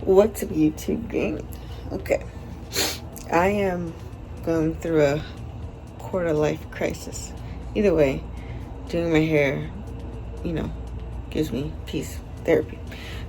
What's up, YouTube gang? Okay, I am going through a quarter life crisis. Either way, doing my hair, gives me peace, therapy.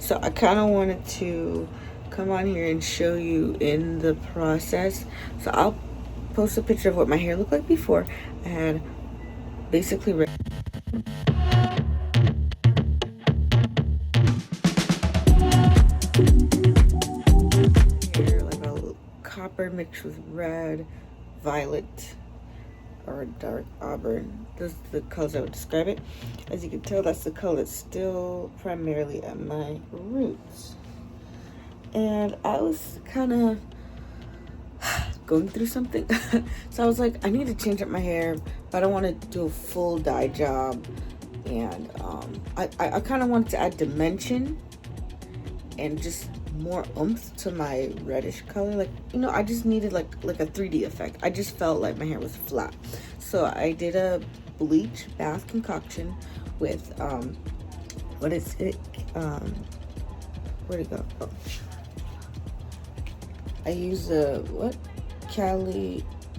So I kind of wanted to come on here and show you in the process. So I'll post a picture of what my hair looked like before. I had basically copper mixed with red, violet, or dark auburn. Those are the colors I would describe it. As you can tell, that's the color that's still primarily at my roots. And I was kind of going through something. So I was like, I need to change up my hair, but I don't want to do a full dye job. And I kind of wanted to add dimension and just more oomph to my reddish color. I just needed like a 3D effect. I just felt like my hair was flat. So I did a bleach bath concoction with what is it? Where'd it go? Oh. I used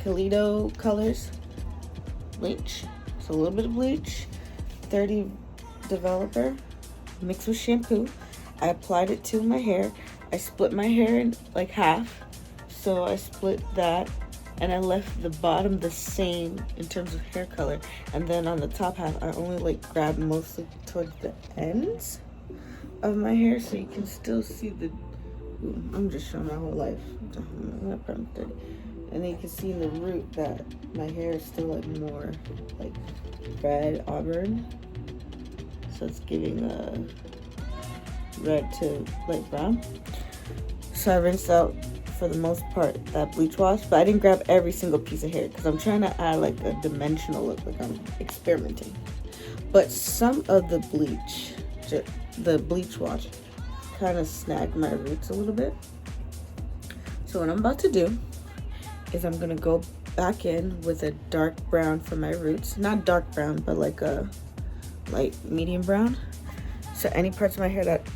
Kaleido colors bleach. So a little bit of bleach, 30 developer mixed with shampoo. I applied it to my hair. I split my hair in like half. So I split that and I left the bottom the same in terms of hair color. And then on the top half, I only grabbed mostly towards the ends of my hair so you can still see the, I'm just showing my whole life. And then you can see in the root that my hair is still more red auburn. So it's giving a red to light brown. So I rinsed out for the most part that bleach wash, but I didn't grab every single piece of hair because I'm trying to add a dimensional look, I'm experimenting. But some of the bleach wash kind of snagged my roots a little bit. So what I'm about to do is I'm gonna go back in with a dark brown for my roots. Not dark brown, but a light medium brown. So any parts of my hair that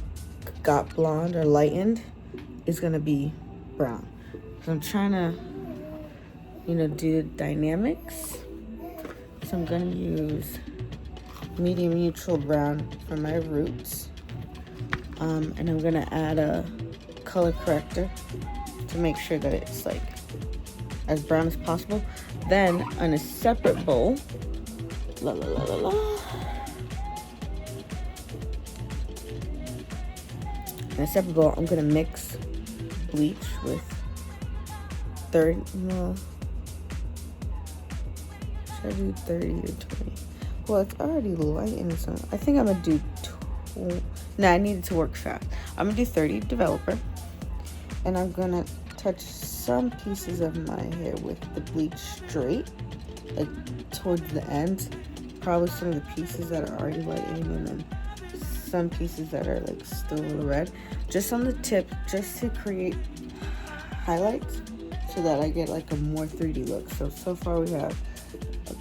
got blonde or lightened is gonna be brown. So I'm trying to, do dynamics. So I'm gonna use medium neutral brown for my roots. And I'm gonna add a color corrector to make sure that it's as brown as possible. Then on a separate bowl, in a separate bowl, I'm gonna mix bleach with 30. Well, should I do 30 or 20? Well, it's already lightened, so I think I'm gonna do. I needed to work fast. I'm gonna do 30 developer, and I'm gonna touch some pieces of my hair with the bleach straight, towards the ends. Probably some of the pieces that are already lightened, and then some pieces that are still a little red, just on the tip, just to create highlights so that I get a more 3D look. So far we have a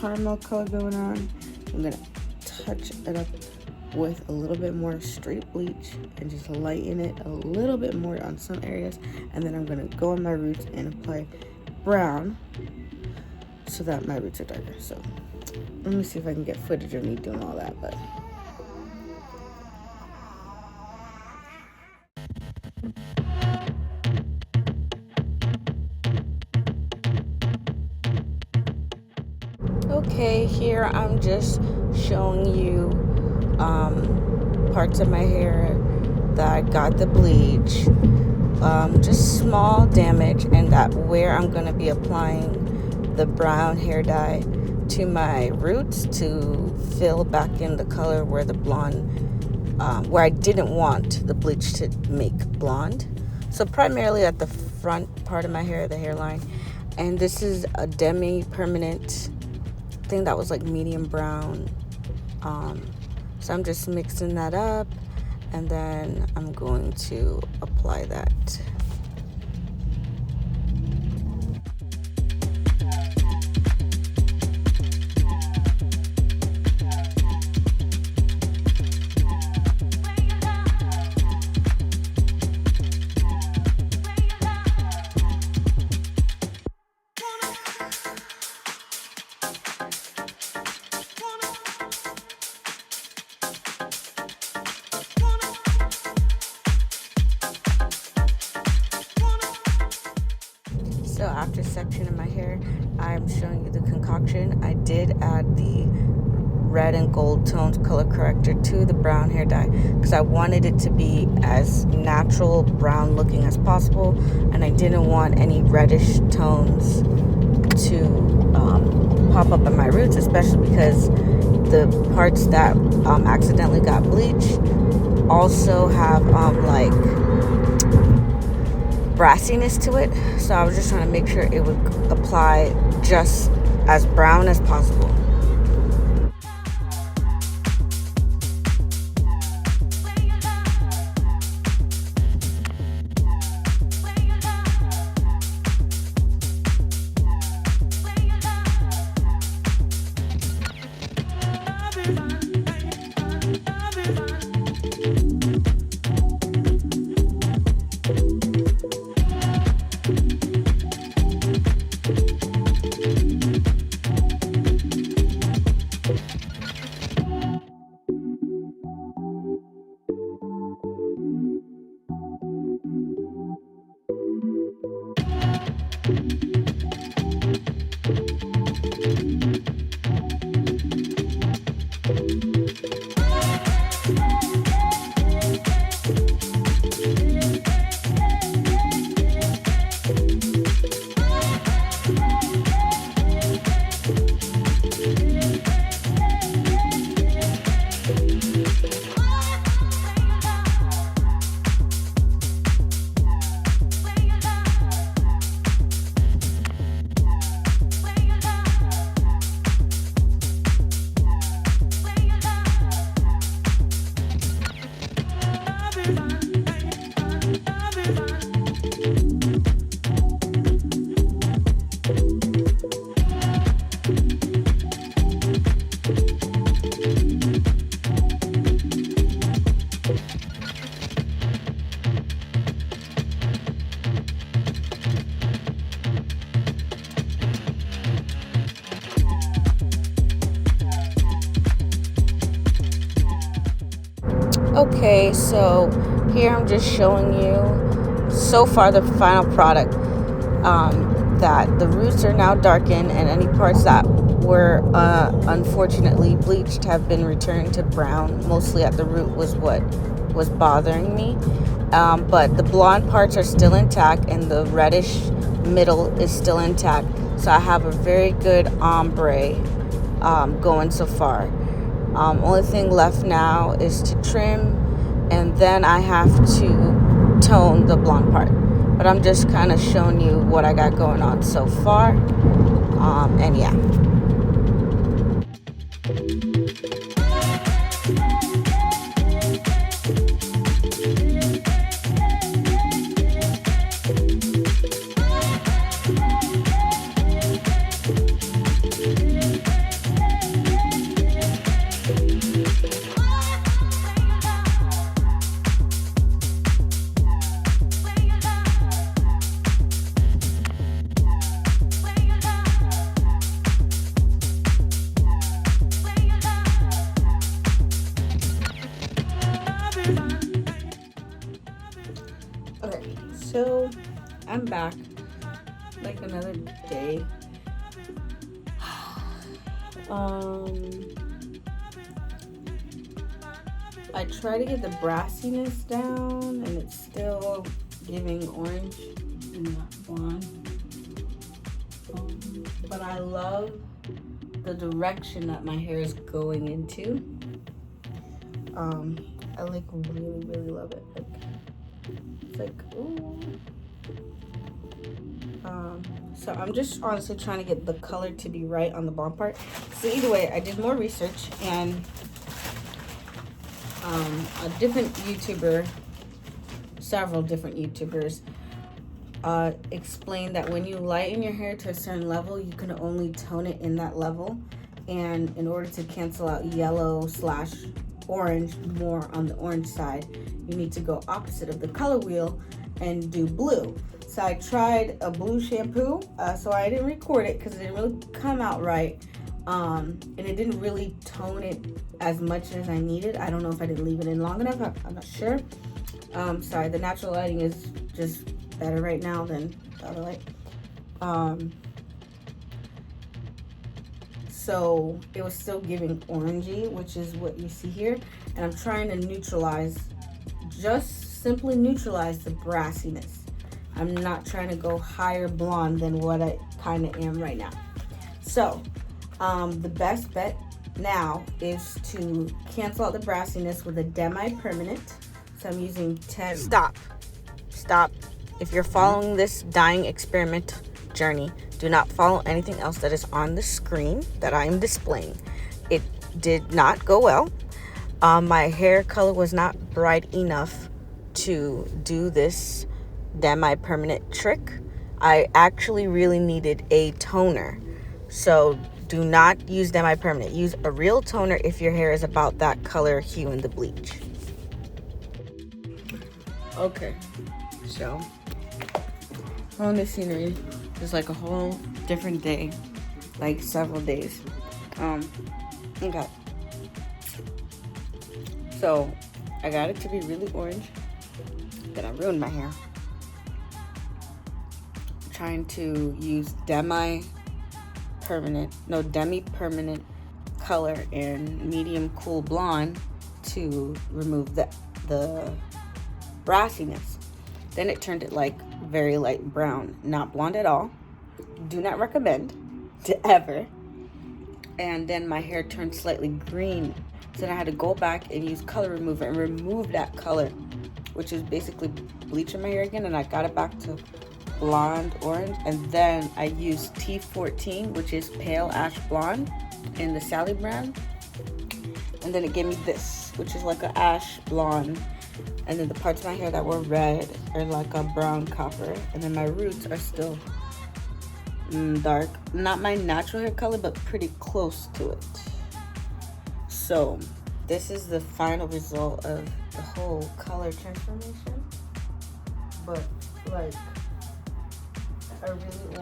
caramel color going on. I'm gonna touch it up with a little bit more straight bleach and just lighten it a little bit more on some areas, and then I'm gonna go on my roots and apply brown so that my roots are darker. So let me see if I can get footage of me doing all that. But okay, here I'm just showing you parts of my hair that I got the bleach, just small damage, and that where I'm going to be applying the brown hair dye to my roots to fill back in the color where the blonde, where I didn't want the bleach to make blonde. So primarily at the front part of my hair, the hairline. And this is a demi-permanent thing that was medium brown. So I'm just mixing that up, and then I'm going to apply that. after section in my hair, I'm showing you the concoction. I did add the red and gold toned color corrector to the brown hair dye because I wanted it to be as natural brown looking as possible, and I didn't want any reddish tones to pop up in my roots, especially because the parts that accidentally got bleached also have like brassiness to it, so I was just trying to make sure it would apply just as brown as possible. Okay, so here I'm just showing you so far the final product, that the roots are now darkened and any parts that were unfortunately bleached have been returned to brown. Mostly at the root was what was bothering me, but the blonde parts are still intact and the reddish middle is still intact, so I have a very good ombre going so far. Only thing left now is to trim, and then I have to tone the blonde part. But I'm just kind of showing you what I got going on so far. And yeah. Okay, so I'm back like another day. I try to get the brassiness down and it's still giving orange and not blonde. But I love the direction that my hair is going into. I like really love it. It's like, ooh. So I'm just honestly trying to get the color to be right on the blonde part. So either way, I did more research, and a different YouTuber, several different YouTubers, explained that when you lighten your hair to a certain level, you can only tone it in that level. And in order to cancel out yellow/orange more on the orange side, you need to go opposite of the color wheel and do blue. So I tried a blue shampoo, so I didn't record it because it didn't really come out right. And it didn't really tone it as much as I needed. I don't know if I didn't leave it in long enough. I'm not sure. Sorry, the natural lighting is just better right now than the other light. So it was still giving orangey, which is what you see here. And I'm trying to neutralize, just simply neutralize the brassiness. I'm not trying to go higher blonde than what I kind of am right now. So the best bet now is to cancel out the brassiness with a demi-permanent. So I'm using 10. Stop. If you're following this dyeing experiment journey, do not follow anything else that is on the screen that I'm displaying. It did not go well. My hair color was not bright enough to do this demi-permanent trick. I actually really needed a toner. So do not use demi-permanent. Use a real toner if your hair is about that color hue in the bleach. Okay, so on the scenery, it's like a whole different day, like several days. Okay. So I got it to be really orange. Then I ruined my hair. I'm trying to use demi-permanent color in medium cool blonde to remove the brassiness. Then it turned it like very light brown, not blonde at all. Do not recommend to ever. And then my hair turned slightly green, so then I had to go back and use color remover and remove that color, which is basically bleaching my hair again. And I got it back to blonde orange. And then I used T14, which is pale ash blonde in the Sally brand, and then it gave me this, which is like an ash blonde. And then the parts of my hair that were red are like a brown copper. And then my roots are still dark. Not my natural hair color, but pretty close to it. So this is the final result of the whole color transformation. But like, I really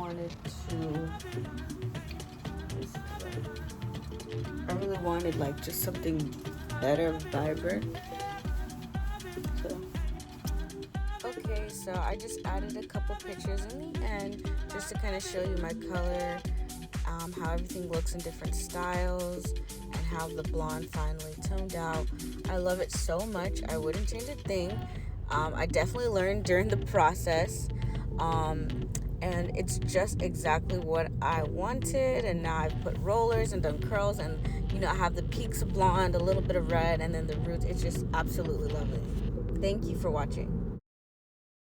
wanted like just something better, vibrant. Okay, so I just added a couple pictures in the end just to kind of show you my color, how everything looks in different styles, and how the blonde finally toned out. I love it so much. I wouldn't change a thing. I definitely learned during the process, and it's just exactly what I wanted. And now I've put rollers and done curls, and I have the peaks of blonde, a little bit of red, and then the roots. It's just absolutely lovely. Thank you for watching.